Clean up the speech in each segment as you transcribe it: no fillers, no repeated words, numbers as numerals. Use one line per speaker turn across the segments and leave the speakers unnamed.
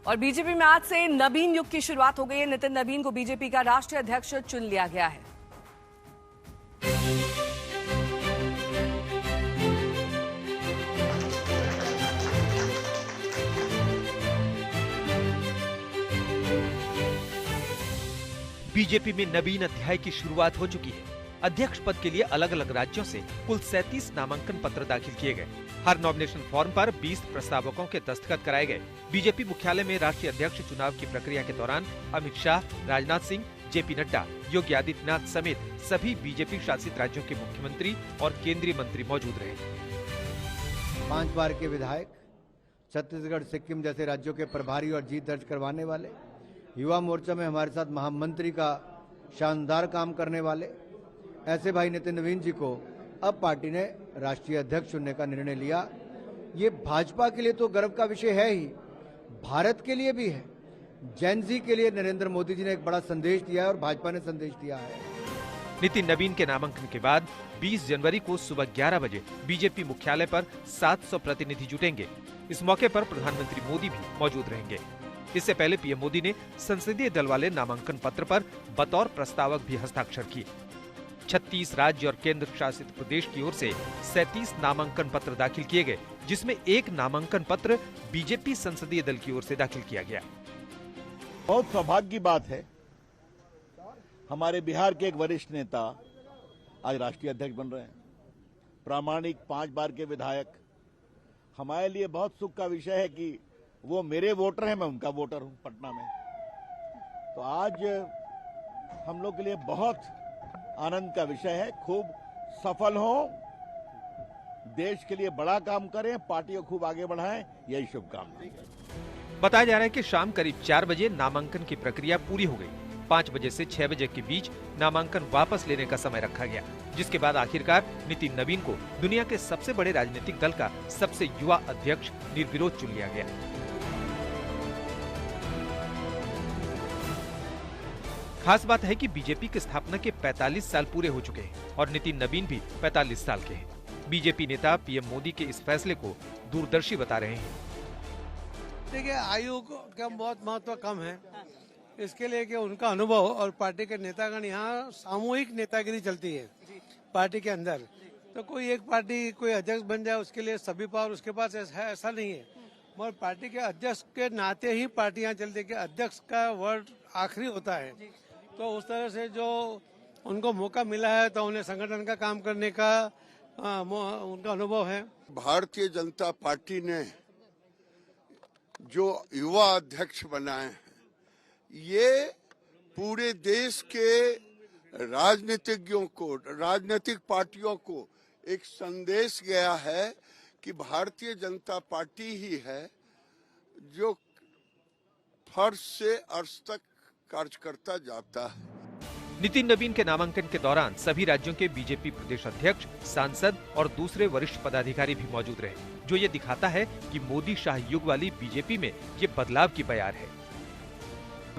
और बीजेपी में आज से नवीन युग की शुरुआत हो गई है। नितिन नवीन को बीजेपी का राष्ट्रीय अध्यक्ष चुन लिया गया है।
बीजेपी में नवीन अध्याय की शुरुआत हो चुकी है। अध्यक्ष पद के लिए अलग अलग राज्यों से कुल 37 नामांकन पत्र दाखिल किए गए। हर नॉमिनेशन फॉर्म पर 20 प्रस्तावकों के दस्तखत कराए गए। बीजेपी मुख्यालय में राष्ट्रीय अध्यक्ष चुनाव की प्रक्रिया के दौरान अमित शाह, राजनाथ सिंह, जेपी नड्डा, योगी आदित्यनाथ समेत सभी बीजेपी शासित राज्यों के मुख्यमंत्री और केंद्रीय मंत्री मौजूद रहे।
5 बार के विधायक, छत्तीसगढ़, सिक्किम जैसे राज्यों के प्रभारी और जीत दर्ज करवाने वाले, युवा मोर्चा में हमारे साथ महामंत्री का शानदार काम करने वाले ऐसे भाई नितिन नवीन जी को अब पार्टी ने राष्ट्रीय अध्यक्ष चुनने का निर्णय लिया। ये भाजपा के लिए तो गर्व का विषय है ही, भारत के लिए भी है। जैन जी के लिए नरेंद्र मोदी जी ने एक बड़ा संदेश दिया है और भाजपा ने संदेश दिया है।
नितिन नवीन के नामांकन के बाद 20 जनवरी को सुबह 11 बजे बीजेपी मुख्यालय पर 700 प्रतिनिधि जुटेंगे। इस मौके पर प्रधानमंत्री मोदी भी मौजूद रहेंगे। इससे पहले पीएम मोदी ने संसदीय दल वाले नामांकन पत्र पर बतौर प्रस्तावक भी हस्ताक्षर किए। 36 राज्य और केंद्र शासित प्रदेश की ओर से 37 नामांकन पत्र दाखिल किए गए, जिसमें एक नामांकन पत्र बीजेपी संसदीय दल की ओर से दाखिल किया गया।
बहुत सौभाग्य की बात है, हमारे बिहार के एक वरिष्ठ नेता आज राष्ट्रीय अध्यक्ष बन रहे हैं। प्रामाणिक 5 बार के विधायक, हमारे लिए बहुत सुख का विषय है कि वो मेरे वोटर हैं, मैं उनका वोटर हूं पटना में। तो आज हम लोग के लिए बहुत आनंद का विषय है। खूब सफल हो, देश के लिए बड़ा काम करें, पार्टी को खूब आगे बढ़ाएं, यही शुभकामनाएं।
बताया जा रहा है कि शाम करीब 4 बजे नामांकन की प्रक्रिया पूरी हो गई। 5 बजे से 6 बजे के बीच नामांकन वापस लेने का समय रखा गया, जिसके बाद आखिरकार नितिन नवीन को दुनिया के सबसे बड़े राजनीतिक दल का सबसे युवा अध्यक्ष निर्विरोध चुन लिया गया। खास बात है कि बीजेपी की स्थापना के 45 साल पूरे हो चुके हैं और नितिन नवीन भी 45 साल के हैं। बीजेपी नेता पीएम मोदी के इस फैसले को दूरदर्शी बता रहे हैं।
देखिए, आयु का बहुत महत्व कम है, इसके लिए कि उनका अनुभव और पार्टी के नेतागण यहाँ सामूहिक नेतागिरी चलती है पार्टी के अंदर। तो कोई एक पार्टी कोई अध्यक्ष बन जाए उसके लिए सभी पावर उसके पास है, ऐसा नहीं है। मगर पार्टी के अध्यक्ष के नाते ही पार्टियां चलती है कि अध्यक्ष का वर्ड आखिरी होता है। तो उस तरह से जो उनको मौका मिला है तो उन्हें संगठन का काम करने का उनका अनुभव है।
भारतीय जनता पार्टी ने जो युवा अध्यक्ष बनाए हैं, ये पूरे देश के राजनीतिज्ञों को, राजनीतिक पार्टियों को एक संदेश गया है कि भारतीय जनता पार्टी ही है जो फर्श से अर्श तक कार्य करता जाता है।
नितिन नवीन के नामांकन के दौरान सभी राज्यों के बीजेपी प्रदेश अध्यक्ष, सांसद और दूसरे वरिष्ठ पदाधिकारी भी मौजूद रहे, जो ये दिखाता है कि मोदी शाह युग वाली बीजेपी में ये बदलाव की बयार है।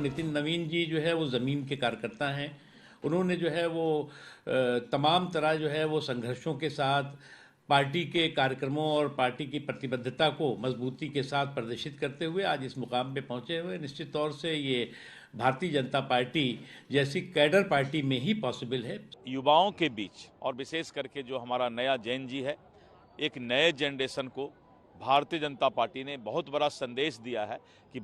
नितिन नवीन जी जो है वो जमीन के कार्यकर्ता हैं। उन्होंने जो है वो तमाम तरह जो है वो संघर्षों के साथ पार्टी के कार्यक्रमों और पार्टी की प्रतिबद्धता को मजबूती के साथ प्रदर्शित करते हुए आज इस मुकाम पे पहुंचे हुए। निश्चित तौर से ये भारतीय जनता पार्टी जैसी कैडर पार्टी में ही पॉसिबल है।
युवाओं के बीच और विशेष करके जो हमारा नया जैन जी है, एक नए जनरेशन को भारतीय जनता पार्टी ने बहुत बड़ा संदेश दिया है कि